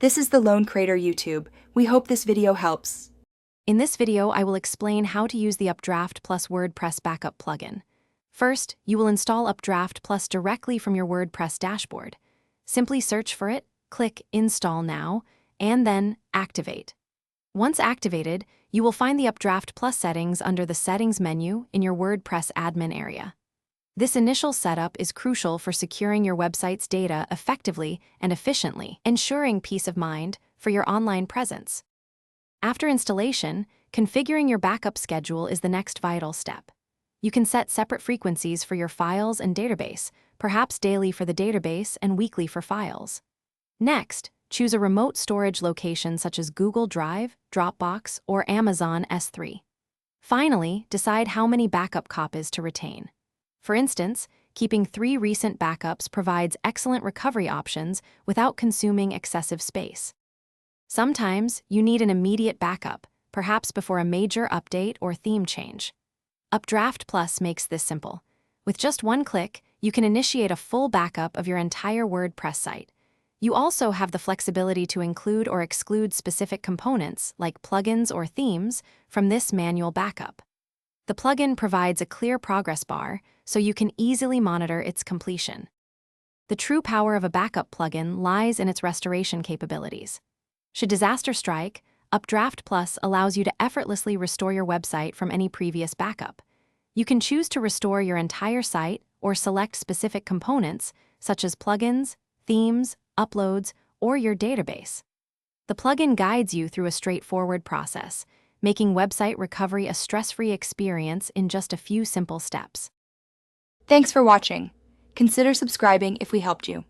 This is the Lone Creator YouTube. We hope this video helps. In this video, I will explain how to use the UpdraftPlus WordPress backup plugin. First, you will install UpdraftPlus directly from your WordPress dashboard. Simply search for it, click Install Now, and then Activate. Once activated, you will find the UpdraftPlus settings under the Settings menu in your WordPress admin area. This initial setup is crucial for securing your website's data effectively and efficiently, ensuring peace of mind for your online presence. After installation, configuring your backup schedule is the next vital step. You can set separate frequencies for your files and database, perhaps daily for the database and weekly for files. Next, choose a remote storage location such as Google Drive, Dropbox, or Amazon S3. Finally, decide how many backup copies to retain. For instance, keeping 3 recent backups provides excellent recovery options without consuming excessive space. Sometimes you need an immediate backup, perhaps before a major update or theme change. UpdraftPlus makes this simple. With just one click, you can initiate a full backup of your entire WordPress site. You also have the flexibility to include or exclude specific components, like plugins or themes, from this manual backup. The plugin provides a clear progress bar, so you can easily monitor its completion. The true power of a backup plugin lies in its restoration capabilities. Should disaster strike, UpdraftPlus allows you to effortlessly restore your website from any previous backup. You can choose to restore your entire site or select specific components, such as plugins, themes, uploads, or your database. The plugin guides you through a straightforward process, making website recovery a stress-free experience in just a few simple steps. Thanks for watching. Consider subscribing if we helped you.